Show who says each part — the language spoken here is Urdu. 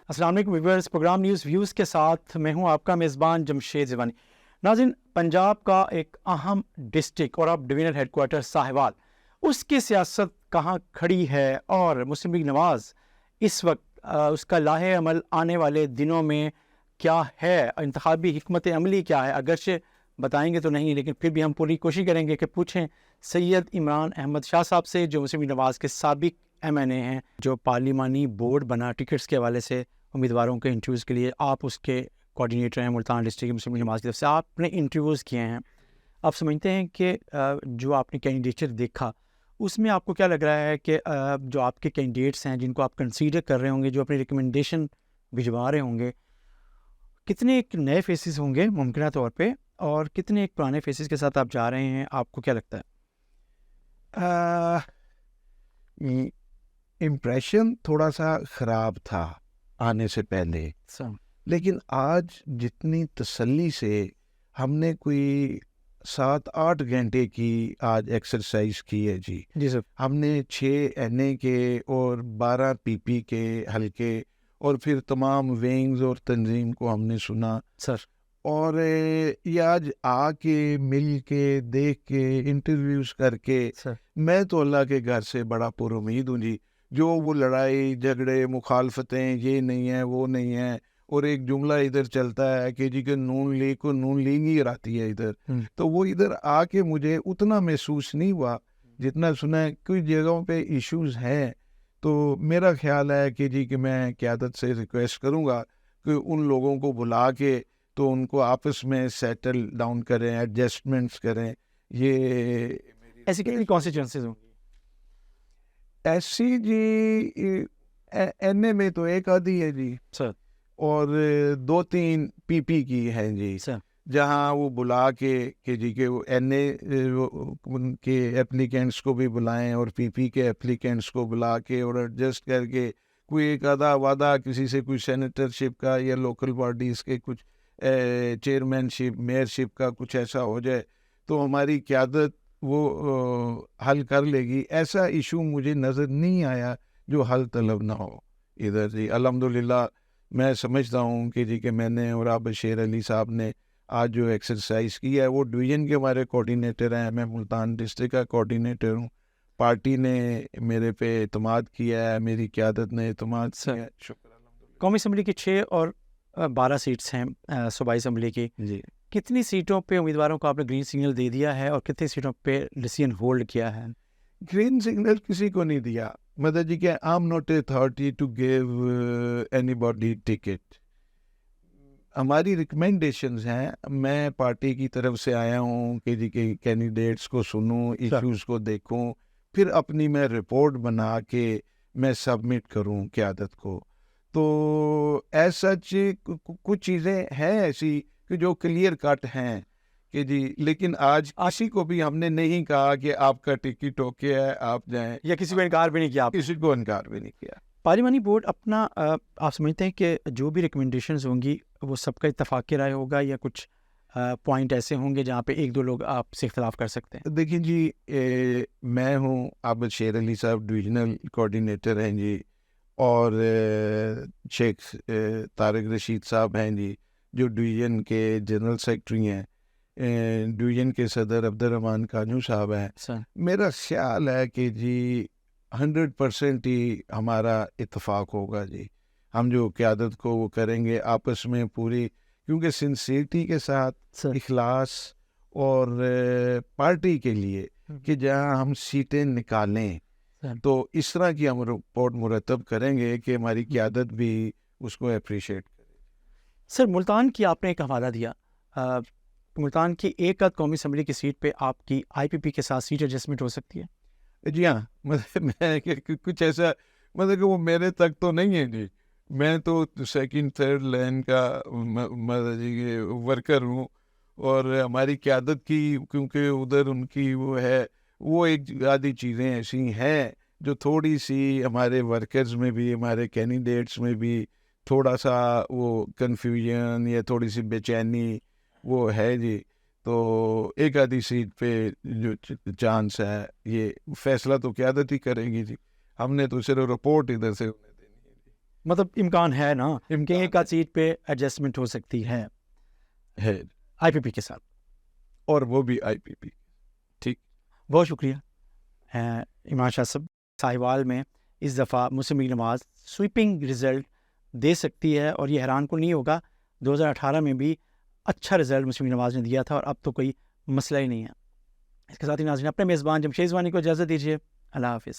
Speaker 1: السلام علیکم ویورز، پروگرام نیوز ویوز کے ساتھ میں ہوں آپ کا میزبان جمشید زیوانی۔ ناظرین، پنجاب کا ایک اہم ڈسٹرکٹ اور اب ڈویژنل ہیڈ کوارٹر ساہیوال، اس کی سیاست کہاں کھڑی ہے اور مسلم لیگ نواز اس وقت اس کا لاہے عمل آنے والے دنوں میں کیا ہے، انتخابی حکمت عملی کیا ہے؟ اگرچہ بتائیں گے تو نہیں، لیکن پھر بھی ہم پوری کوشش کریں گے کہ پوچھیں سید عمران احمد شاہ صاحب سے، جو مسلم لیگ نواز کے سابق ایم این اے ہیں، جو پارلیمانی بورڈ بنا ٹکٹس کے حوالے سے امیدواروں کے انٹرویوز کے لیے آپ اس کے کوارڈینیٹر ہیں ملتان ڈسٹرکٹ مسلم لیگ نواز کی طرف سے، آپ نے انٹرویوز کیے ہیں۔ آپ سمجھتے ہیں کہ جو آپ نے کینڈیڈیٹر دیکھا اس میں آپ کو کیا لگ رہا ہے کہ جو آپ کے کینڈیڈیٹس ہیں جن کو آپ کنسیڈر کر رہے ہوں گے، جو اپنی ریکمنڈیشن بھجوا رہے ہوں گے، کتنے ایک نئے فیسز ہوں گے ممکنہ طور پہ، اور کتنے ایک پرانے فیسز کے ساتھ آپ جا رہے ہیں؟ آپ کو کیا لگتا ہے؟
Speaker 2: امپریشن تھوڑا سا خراب تھا آنے سے پہلے، لیکن آج جتنی تسلی سے ہم نے کوئی 7-8 گھنٹے کی آج ایکسرسائز کی ہے جی
Speaker 1: سر،
Speaker 2: ہم نے 6 این اے کے اور 12 پی پی کے حلقے اور پھر تمام وینگز اور تنظیم کو ہم نے سنا
Speaker 1: سر،
Speaker 2: اور یہ آج آ کے مل کے دیکھ کے انٹرویوز کر کے
Speaker 1: سر،
Speaker 2: میں تو اللہ کے گھر سے بڑا پر امید ہوں جی۔ جو وہ لڑائی جھگڑے مخالفتیں یہ نہیں ہے وہ نہیں ہے، اور ایک جملہ ادھر چلتا ہے کہ جی کہ نون لیگ کو نون لیگ ہی ہراتی ہے ادھر، تو وہ ادھر آ کے مجھے اتنا محسوس نہیں ہوا جتنا سنا ہے۔ کچھ جگہوں پہ ایشوز ہیں، تو میرا خیال ہے کہ جی کہ میں قیادت سے ریکویسٹ کروں گا کہ ان لوگوں کو بلا کے تو ان کو آپس میں سیٹل ڈاؤن کریں، ایڈجسٹمنٹس کریں۔ یہ
Speaker 1: ایسی کتنی کانسٹیچوئنسیز ہوں گی؟
Speaker 2: ایسی جی این اے میں تو ایک آدھی ہے جی،
Speaker 1: سر،
Speaker 2: اور 2-3 پی پی کی ہیں جی،
Speaker 1: سر،
Speaker 2: جہاں وہ بلا کے کہ جی کہ وہ این اے کے اپلیکینٹس کو بھی بلائیں اور پی پی کے اپلیکینٹس کو بلا کے اور ایڈجسٹ کر کے کوئی ایک آدھا وعدہ کسی سے کوئی سینیٹرشپ کا یا لوکل باڈیز کے کچھ چیئرمین شپ میئر شپ کا کچھ ایسا ہو جائے تو ہماری قیادت وہ حل کر لے گی۔ ایسا ایشو مجھے نظر نہیں آیا جو حل طلب نہ ہو ادھر جی۔ الحمدللہ میں سمجھتا ہوں کہ جی کہ میں نے اور آپ بشیر علی صاحب نے آج جو ایکسرسائز کی ہے، وہ ڈویژن کے ہمارے کوارڈینیٹر ہیں، میں ملتان ڈسٹرکٹ کا کوارڈینیٹر ہوں، پارٹی نے میرے پہ اعتماد کیا ہے، میری قیادت نے اعتماد کیا ہے، شکر الحمدللہ۔
Speaker 1: قومی اسمبلی کی 6 اور 12 سیٹس ہیں صوبائی اسمبلی کی،
Speaker 2: جی
Speaker 1: کتنی سیٹوں پہ امیدواروں کو آپ نے گرین سگنل دے دیا ہے اور کتنی سیٹوں پہ ڈیسیژن ہولڈ کیا ہے؟
Speaker 2: گرین سگنل کسی کو نہیں دیا، مطلب جی کہ I am not a authority to give anybody ticket. ہماری ریکمینڈیشنز ہیں، میں پارٹی کی طرف سے آیا ہوں کہ جی کہ کینڈیڈیٹس کو سنوں، ایشوز کو دیکھوں، پھر اپنی میں رپورٹ بنا کے میں سبمٹ کروں قیادت کو۔ تو ایسا کچھ چیزیں ہیں ایسی کہ جو کلیئر کٹ ہیں کہ جی، لیکن آج کسی کو بھی ہم نے نہیں کہا کہ آپ کا ٹکٹ اوکے ہے آپ جائیں،
Speaker 1: یا کسی کو انکار بھی نہیں کیا آپ نے؟
Speaker 2: کسی کو انکار بھی نہیں کیا۔
Speaker 1: پارلیمانی بورڈ اپنا آپ سمجھتے ہیں کہ جو بھی ریکمنڈیشنز ہوں گی وہ سب کا اتفاقی رائے ہوگا، یا کچھ پوائنٹ ایسے ہوں گے جہاں پہ ایک دو لوگ آپ سے اختلاف کر سکتے ہیں؟
Speaker 2: دیکھیں جی، میں ہوں، عابد شیر علی صاحب ڈویژنل کوارڈینیٹر ہیں جی، اور شیخ طارق رشید صاحب ہیں جی جو ڈویژن کے جنرل سیکرٹری ہیں، ڈویژن کے صدر عبد الرحمان کانجو صاحب ہیں۔ میرا خیال ہے کہ جی 100% ہی ہمارا اتفاق ہوگا جی، ہم جو قیادت کو وہ کریں گے آپس میں پوری، کیونکہ سنسیئرٹی کے ساتھ اخلاص اور پارٹی کے لیے کہ جہاں ہم سیٹیں نکالیں تو اس طرح کی ہم رپورٹ مرتب کریں گے کہ ہماری قیادت بھی اس کو اپریشیٹ کرے۔
Speaker 1: سر، ملتان کی آپ نے ایک حوالہ دیا، ملتان کی ایک آدھ قومی اسمبلی کی سیٹ پہ آپ کی آئی پی پی کے ساتھ سیٹ ایڈجسٹمنٹ ہو سکتی ہے؟
Speaker 2: جی ہاں، مطلب میں کچھ ایسا، مطلب کہ وہ میرے تک تو نہیں ہے جی، میں تو سیکنڈ تھرڈ لائن کا مطلب جی ورکر ہوں، اور ہماری قیادت کی کیونکہ ادھر ان کی وہ ہے، وہ ایک آدھی چیزیں ایسی ہیں جو تھوڑی سی ہمارے ورکرز میں بھی ہمارے کینڈیڈیٹس میں بھی تھوڑا سا وہ کنفیوژن یا تھوڑی سی بے چینی وہ ہے جی۔ تو ایک آدھی سیٹ پہ جو چانس ہے، یہ فیصلہ تو قیادت ہی کرے گی جی، ہم نے تو صرف رپورٹ ادھر سے انہیں دینی ہے جی۔
Speaker 1: مطلب امکان ہے نا کہ ایک آدھ سیٹ پہ ایڈجسٹمنٹ ہو سکتی ہے آئی پی پی کے ساتھ،
Speaker 2: اور وہ بھی آئی پی پی. ٹھیک،
Speaker 1: بہت شکریہ ایمان شاہ صاحب. ساہیوال میں اس دفعہ مسلم لیگ نواز سویپنگ رزلٹ دے سکتی ہے، اور یہ حیران کن نہیں ہوگا، 2018 میں بھی اچھا رزلٹ مسلم لیگ نواز نے دیا تھا، اور اب تو کوئی مسئلہ ہی نہیں ہے. اس کے ساتھ ہی ناظرین اپنے میزبان جمشید زوانی کو اجازت دیجیے. اللہ حافظ.